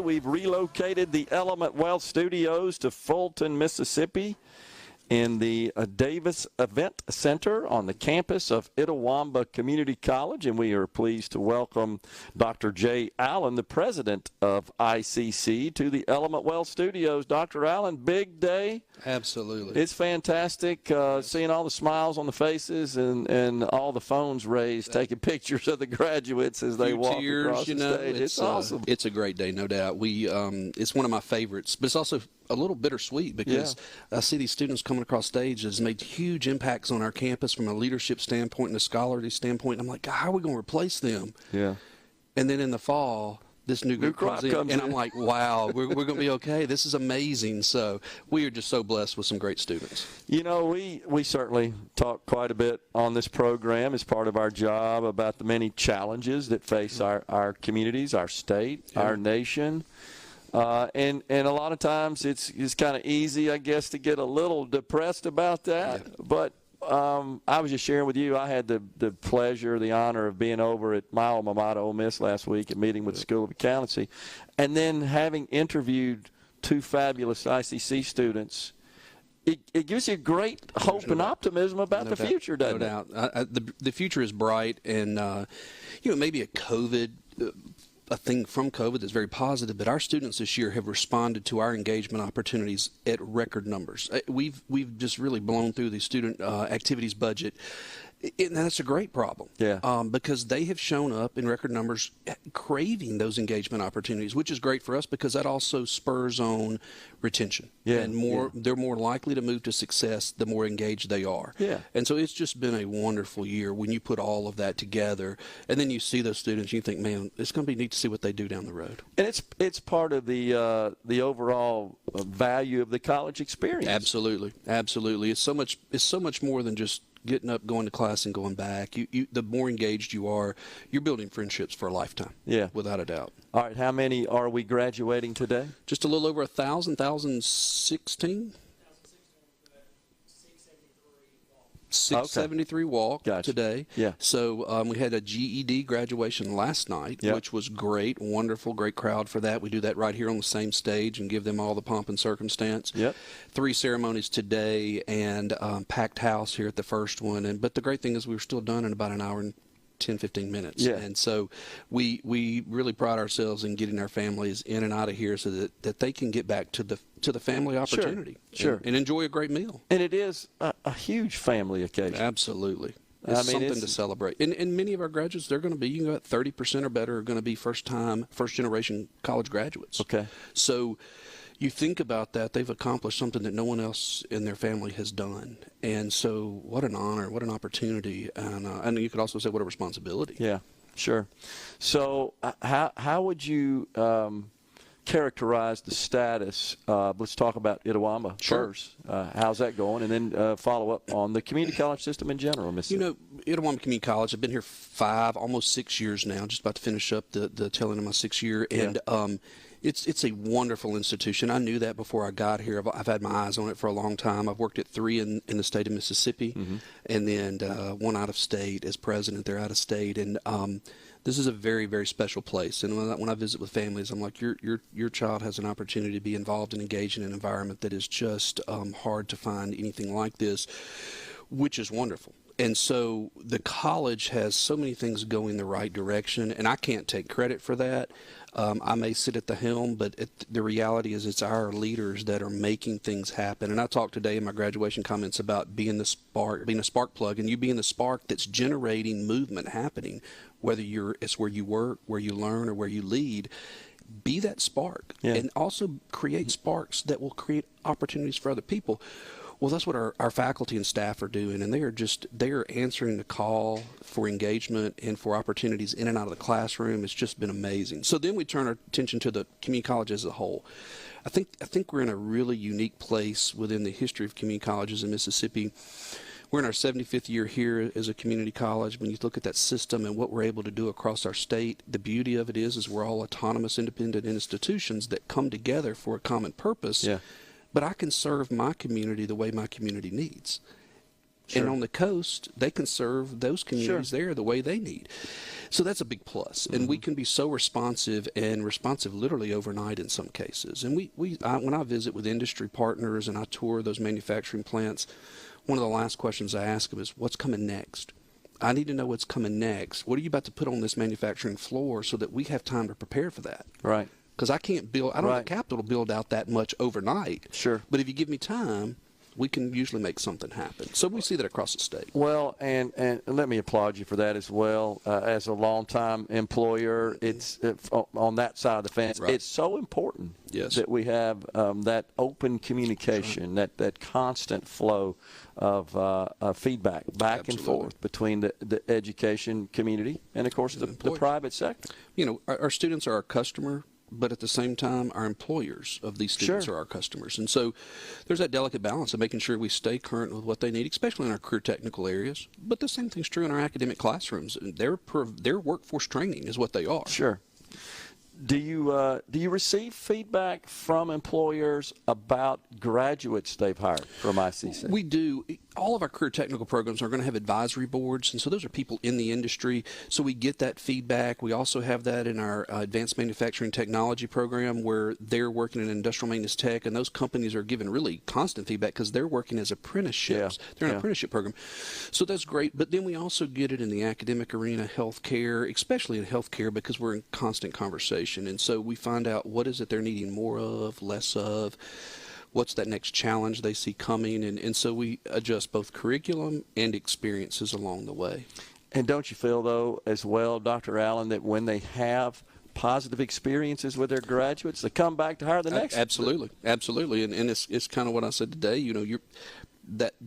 We've relocated the Element Wealth Studios to Fulton, Mississippi in the Davis Event Center on the campus of Itawamba Community College, and we are pleased to welcome Dr. Jay Allen, the president of ICC, to the Element Wealth Studios. Dr. Allen, big day. Absolutely. It's fantastic seeing all the smiles on the faces and all the phones raised, taking pictures of the graduates as they walk across the stage. It's awesome. It's a great day, no doubt. It's one of my favorites, but it's also a little bittersweet because I see these students coming across stage that has made huge impacts on our campus from a leadership standpoint and a scholarly standpoint. I'm like, God, how are we going to replace them? Yeah. And then in the fall, this new group comes in, and I'm like, wow, we're going to be okay. This is amazing. So we are just so blessed with some great students. You know, we certainly talk quite a bit on this program as part of our job about the many challenges that face our communities, our state, our nation. And a lot of times it's kind of easy, I guess, to get a little depressed about that. Yeah. But I was just sharing with you, I had the pleasure, the honor of being over at my alma mater, Ole Miss, last week and meeting with the School of Accountancy. And then having interviewed two fabulous ICC students, it gives you great hope and optimism about the future, doesn't it? No doubt. The future is bright, and, maybe a thing from COVID that's very positive, but our students this year have responded to our engagement opportunities at record numbers. We've just really blown through the student activities budget, and that's a great problem. Yeah. Because they have shown up in record numbers craving those engagement opportunities, which is great for us because that also spurs on retention. Yeah. And they're more likely to move to success the more engaged they are. Yeah. And so it's just been a wonderful year when you put all of that together, and then you see those students, you think, man, it's going to be neat to see what they do down the road. And it's part of the overall value of the college experience. Absolutely. It's so much more than just getting up, going to class, and going back. The more engaged you are, you're building friendships for a lifetime. Yeah. Without a doubt. All right, how many are we graduating today? Just a little over 1,016. 673 walk today. Yeah. So we had a GED graduation last night, which was great, wonderful, great crowd for that. We do that right here on the same stage and give them all the pomp and circumstance. Yep. 3 ceremonies today and packed house here at the first one. But the great thing is we were still done in about an hour and 10, 15 minutes. Yeah. And so we really pride ourselves in getting our families in and out of here so that they can get back to the family opportunity. Sure. And enjoy a great meal. And it is a huge family occasion. Absolutely. It's something to celebrate. And many of our graduates, they're going to be, you know, 30% or better are going to be first generation college graduates. Okay. So you think about that, they've accomplished something that no one else in their family has done. And so what an honor, what an opportunity. And you could also say what a responsibility. Yeah, sure. So how would you characterize the status? Let's talk about Itawamba first. How's that going? And then follow up on the community college system in general, Mississippi. You know, Itawamba Community College, I've been here 5, almost 6 years now, just about to finish up the tail end of my 6th year. And it's a wonderful institution. I knew that before I got here. I've had my eyes on it for a long time. I've worked at 3 in the state of Mississippi, and then 1 out of state as president. They're out of state, and this is a very, very special place. And when I visit with families, I'm like, your child has an opportunity to be involved and engaged in an environment that is just hard to find anything like this, which is wonderful. And so the college has so many things going the right direction, and I can't take credit for that. I may sit at the helm, but the reality is it's our leaders that are making things happen. And I talked today in my graduation comments about being the spark, being a spark plug, and you being the spark that's generating movement happening, whether it's where you work, where you learn, or where you lead. Be that spark, and also create sparks that will create opportunities for other people. Well, that's what our faculty and staff are doing, and they are answering the call for engagement and for opportunities in and out of the classroom. It's just been amazing. So then we turn our attention to the community college as a whole. I think we're in a really unique place within the history of community colleges in Mississippi. We're in our 75th year here as a community college. When you look at that system and what we're able to do across our state, the beauty of it is we're all autonomous, independent institutions that come together for a common purpose. Yeah. But I can serve my community the way my community needs. And on the coast, they can serve those communities Sure. there the way they need. So that's a big plus. And we can be so responsive, and responsive literally overnight in some cases. And when I visit with industry partners and I tour those manufacturing plants, one of the last questions I ask them is, what's coming next? I need to know what's coming next. What are you about to put on this manufacturing floor so that we have time to prepare for that? Right. Because I don't have the capital to build out that much overnight. Sure. But if you give me time, we can usually make something happen. So we see that across the state. Well, and let me applaud you for that as well. As a longtime employer, it's on that side of the fence. Right. It's so important Yes. that we have that open communication, that constant flow of feedback back and Absolutely. forth between the education community and, of course, the private sector. You know, our students are our customer, but at the same time, our employers of these students Sure. are our customers. And so there's that delicate balance of making sure we stay current with what they need, especially in our career technical areas. But the same thing's true in our academic classrooms. Their workforce training is what they are. Sure. Do you receive feedback from employers about graduates they've hired from ICC? We do. All of our career technical programs are going to have advisory boards, and so those are people in the industry. So we get that feedback. We also have that in our advanced manufacturing technology program, where they're working in industrial maintenance tech, and those companies are given really constant feedback because they're working as apprenticeships. Yeah. They're in an apprenticeship program. So that's great. But then we also get it in the academic arena, healthcare, especially in healthcare, because we're in constant conversation. And so we find out what is it they're needing more of, less of. What's that next challenge they see coming, and so we adjust both curriculum and experiences along the way. And don't you feel, though, as well, Dr. Allen, that when they have positive experiences with their graduates, they come back to hire the next? Absolutely. And it's kind of what I said today. You know, you're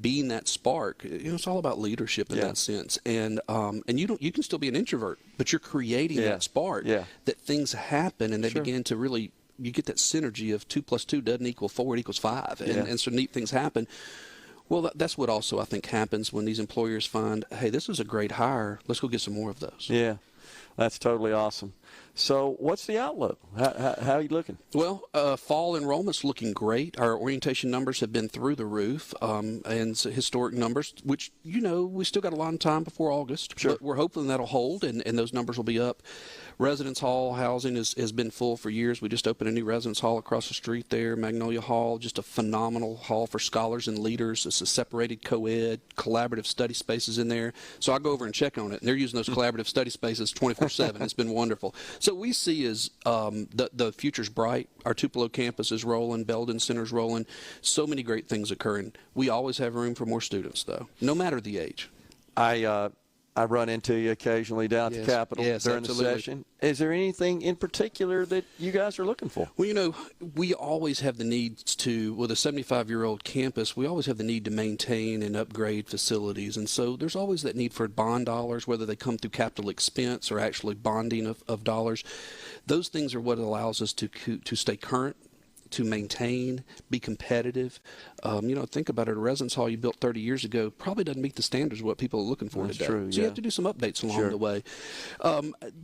being that spark. You know, it's all about leadership in that sense. And you can still be an introvert, but you're creating that spark. That things happen, and they begin to really. You get that synergy of 2 + 2 doesn't equal 4, it equals 5. And so neat things happen. Well, that's what also I think happens when these employers find, hey, this is a great hire. Let's go get some more of those. Yeah, that's totally awesome. So what's the outlook? How are you looking? Well, fall enrollment's looking great. Our orientation numbers have been through the roof, and historic numbers, which, you know, we still got a lot of time before August. Sure. But we're hoping that'll hold, and those numbers will be up. Residence Hall housing has been full for years. We just opened a new residence hall across the street there, Magnolia Hall, just a phenomenal hall for scholars and leaders. It's a separated co-ed, collaborative study spaces in there. So I go over and check on it, and they're using those collaborative study spaces 24/7. It's been wonderful. So we see is the future's bright. Our Tupelo campus is rolling. Belden Center's rolling. So many great things occurring. We always have room for more students, though, no matter the age. I run into you occasionally down at the Capitol during the session. Is there anything in particular that you guys are looking for? Well, you know, we always have the need to, with a 75-year-old campus, we always have the need to maintain and upgrade facilities. And so there's always that need for bond dollars, whether they come through capital expense or actually bonding of dollars. Those things are what allows us to stay current, to maintain, be competitive. You know, think about it. A residence hall you built 30 years ago probably doesn't meet the standards of what people are looking for today. True, so you have to do some updates along the way.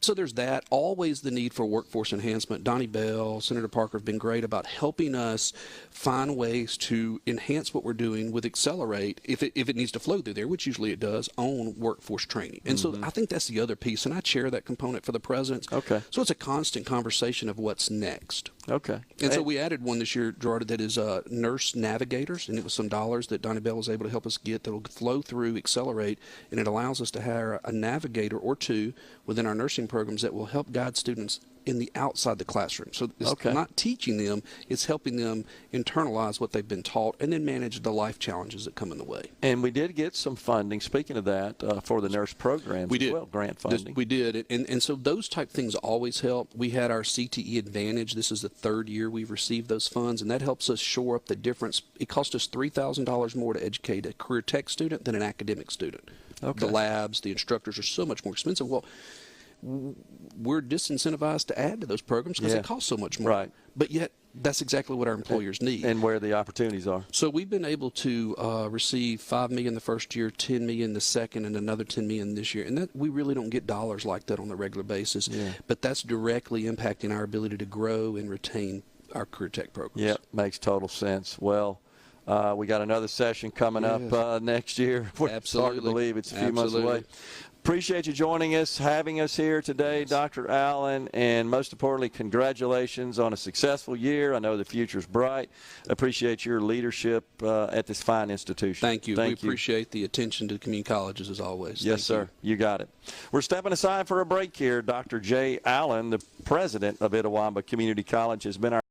So there's that. Always the need for workforce enhancement. Donnie Bell, Senator Parker have been great about helping us find ways to enhance what we're doing with Accelerate, if it needs to flow through there, which usually it does, on workforce training. And so I think that's the other piece, and I chair that component for the presidents. Okay. So it's a constant conversation of what's next. Okay. And so we added one this year, Gerard, that is nurse navigators, and it was some dollars that Donnie Bell was able to help us get that will flow through Accelerate, and it allows us to hire a navigator or two within our nursing programs that will help guide students in the outside the classroom. So it's not teaching them, it's helping them internalize what they've been taught and then manage the life challenges that come in the way. And we did get some funding, speaking of that, for the nurse programs as well, grant funding. We did. And so those type things always help. We had our CTE Advantage. This is the third year we've received those funds, and that helps us shore up the difference. It cost us $3,000 more to educate a career tech student than an academic student. The labs, the instructors are so much more expensive. Well, we're disincentivized to add to those programs because it costs so much more. Right. But yet, that's exactly what our employers need. And where the opportunities are. So we've been able to receive $5 million the first year, $10 million the second, and another $10 million this year. And that we really don't get dollars like that on a regular basis. Yeah. But that's directly impacting our ability to grow and retain our career tech programs. Yeah, makes total sense. Well, We got another session coming up next year. It's hard to believe it's a few months away. Appreciate you joining us, having us here today, Dr. Allen, and most importantly, congratulations on a successful year. I know the future's bright. Appreciate your leadership at this fine institution. Thank you. We appreciate the attention to community colleges as always. Yes, sir. You got it. We're stepping aside for a break here. Dr. J. Allen, the president of Itawamba Community College, has been our